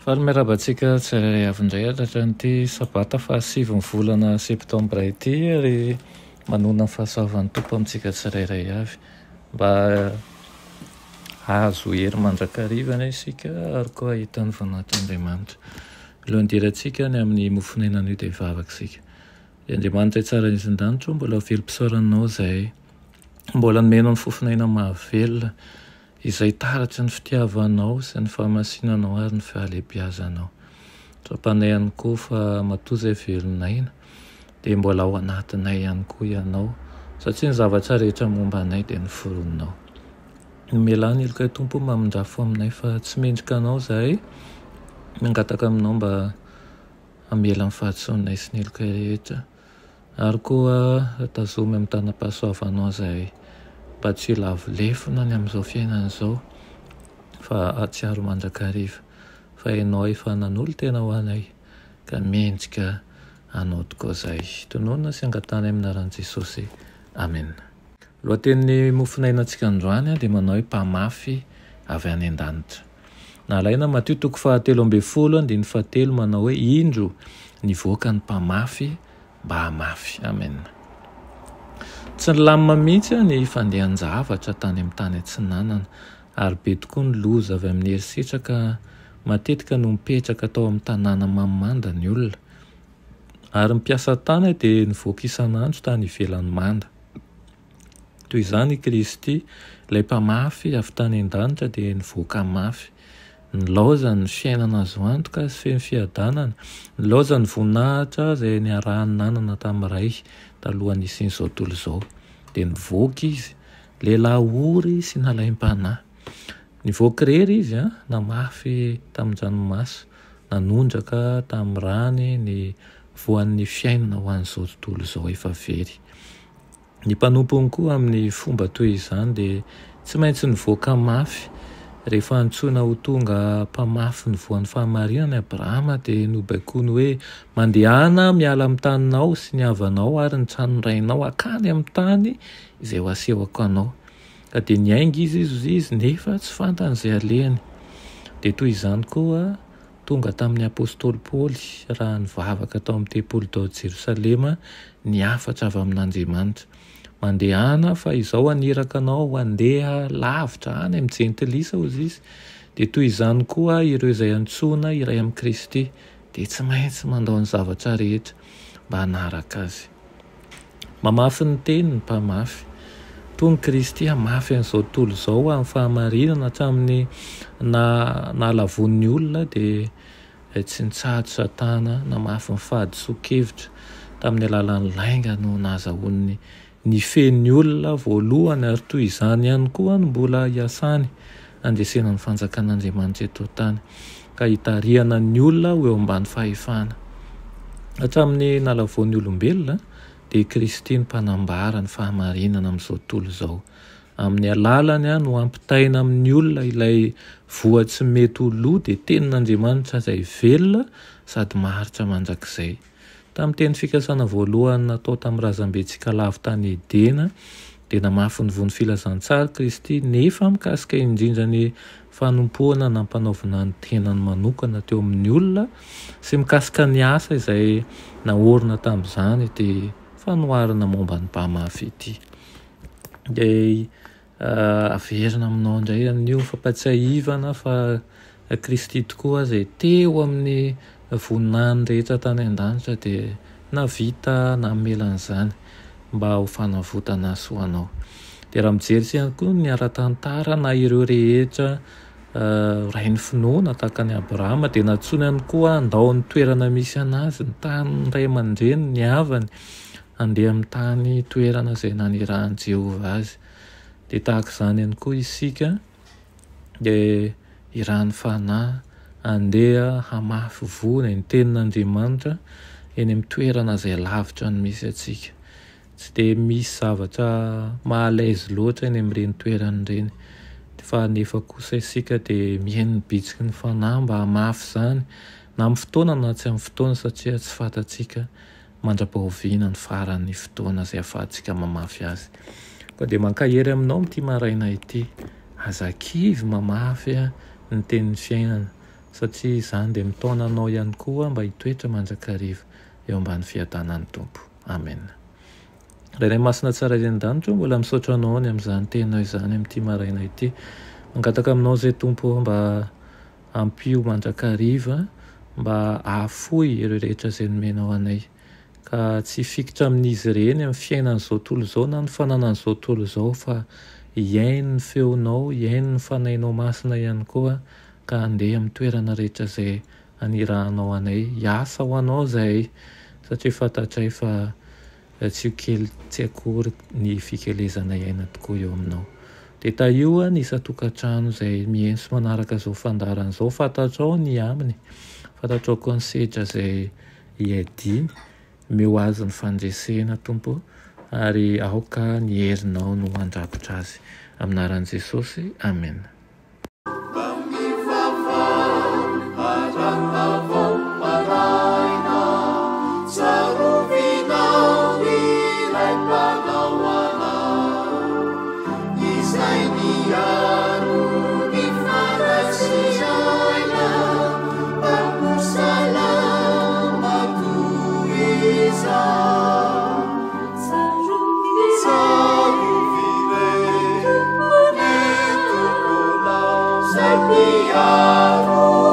Fahameraba-tsika tsirairay avy indray aratra nyity sabata fa 7 volana septambra ity ary manona ny fahasoavan'ny tompo amintsika tsirairay avy mba azo hery mandrakarivana isika ary koa ahitany voninahit'Andriamanitra. Lohandirantsika ny amin'ny mofon'aina an'io dia vavaka isika. Andriamanitra tsara indrindra mbola velom-pisaoranao izay mbola nomena ny fofinaina mahavelona izay taratry ny fitiavanao sy ny fahamasinanao ary ny fahalehibiazanao. Trapanay ihany koa fa matoa izay velonaina dia mbola ao anatinay ihany koa ianao satria ny zavatra rehetra momba anay dia noforononao. Mialany ilokay tompo mamindrafo aminay fa tsy mendrika anao izahay mangataka aminao mba hamela ny fahatsonay sy ny ilokay rehetra ary koa tazomy amin'ny tanam-pahasoavanao izahay mba tsy lavolefona ny amin'izao fiainana izao fa atsiaro mandrakariva fa ianao efa nanolo tena ho anay ka mendrika anao tokoa izay. Tonoina sy angatana amin'ny anaran'i Jesosy. Amen. Lohatenin'ny mofinainantsika androany dia manao hoe mpamafy avy any an-danitra. Nalaina Matio 7:17 manao hoe indro nivoaka ny mpamafy mba hamafy. Amen. Tsy nilamina mihitsy ny fandehan-javatra tany amin'ny tany antsinanana ary be tokoa ny loza avy amin'ny herisetra ka matetika no mipetraka tao amin'ny tanàna mamimanda ny olona ary mipiasa tany dia nivoaka isan'andro tany ivelany manda. Toy izany i Kristy ilay mpamafy avy tany an-danitra dia nivoaka mafy. Nilaoza ny fiainana azo antoka sy feno fiadanana, nilaoza ny voninahitra izay niarahany nanana tamin'iray talohan'ny isian'izao tontolo izao dia nivoaka izy, lehilahy ory sy nalaim-panahy. Nivoaka irery izy namafy tamin-dranomaso, nanondraka tamin'ny rany ny voan'ny fiainana ho an'izao tontolo izao efa very. Ny mpanompony koa amin'ny fomba toy izany dia tsy maintsy nivoaka mafy. Rehefa antsoina ho tonga mpamafy ny voan'ny fahamarinana Abrahama dia nobaikony hoe mandehana miala amin'ny taninao sy ny havanao ary ny tranorainao akany amin'ny tany izay ho asehoko anao. Ka dia niainga izy nefa tsy fantany izay alehany. Dia toy izany koa tonga tamin'ny apôstôly Paoly raha nivavaka tao amin'ny tempolo tao Jerosalema niafatra avy amin'Andriamanitra. Mandehana fa izao aniraka anao handeha lavitra any amin'ny jentilisa hozy izy. Dia toy izany koa ireo izay antsoina iray amin'ny Kristy dia tsy maintsy mandao ny zavatra rehetra mba hanaraka azy. Mamafy ny teny ny mpamafy. Toy ny Kristy hamafy an'izao tontolo izao amin'ny fahamarinana hatramin'ny nahalavon'ny olona dia tsy nitsahatra Satana namafy ny fady soa-kevitra tamin'ny alalan'ny lainga no nahazahoany ny fen'ny olona voalohany ary toy izany ihany koa no mbola hiasany andresena ny fanjakan'Andriamanitra eto tany ka hitarihana ny olona ho eo ambany fahefana. Hatramin'ny nalavoan'ny olombelona dia Kristy ny mpanambara ny fahamarinana amin'izao tontolo izao. Amin'ny alalany no ampitaina amin'ny olona ilay voa tsy mety ho lo dia tenin'Andriamanitra izay velona sady maharitra mandrakizay. Tamin'ny teny fikasana voalohany natao tamin'ny razambentsika lavo tany Edena dia namafy ny vony filazantsara Kristy nefa mikasika indrindra ny fanompoana nampanaovina ny tenany manokana teo amin'ny olona sy mikasika ny asa izay naorina tamin'izany dia fanoharana momba ny mpamafy ity. Dia averina aminao indray an'io fampatsiahivana fa Kristy tokoa izay teo amin'ny voninahiny rehetra tany an-danitra dia navita namelan'izany mba ho fanavotana azy ho anao. Dia raha mijery ihany koa ny ara-tantara na ireo rehetra rainy finoana tahaka ny Abrahama dia natsoina ihany koa handao ny toerana misy anazy, ny tany ray aman-dreny ny havany handeha amin'ny tany toerana izay nanirahan'i Jehovah azy. Dia tahaka izany ihany koa isika dia irahan'ny fanahy handeha hamafy vony ny tenin'Andriamanitra eny amin'ny toerana izay lavitra no misy atsika. Tsy dia misy zavatra mahalaizy loatra eny amin'ireny toerana ireny fa nefa kosa isika dia mihaino ny bitsiky ny fanahy mba hamafy izany na amin'ny fotoana na tsy amin'ny fotoana satria tsy fantatsika mandrapahoviana ny faran'ny fotoana izay ahafahantsika mamafy azy. Koa dia mankahery aminao amin'ity maraina ity, aza-kivy mamafy ny tenin'ny fiainana, satria izany dia mitaona anao ihany koa mba hitoetra mandrakariva eo ambany fiadanan'ny Tompo. Amen. Raha masina tsara izay-danitra mbola misaotra anao ny amin'izany tenao izany amin'ity maraina ity. Mangataka aminao izay Tompo mba ampio mandrakariva, mba ahafoy ireo rehetra izay nomenao anay, ka tsy fikitra amin'izy ireny amin'ny fiainan'izao tontolo izao na ny fananan'izao tontolo izao, fa hiaino ny feonao, hiaino ny fanainao masina ihany koa, ka handeha amin'ny toerana rehetra izay anirahanao anay, hiasa ho anao izay, satria fantatray fa tsy kely tsy akory ny fikelezana iaina tokoa eo aminao. Dia taio ny isa-tokantrano izay mienso manaraka izao fandarana izao, fantatrao ny aminy, fantatrao koa ny sedra izay hiadiny, meo azy ny fandresena Tompo, ary aoka ny herinao no andrakotra azy. Aminaran'i Jesosy, amen. Sapiaro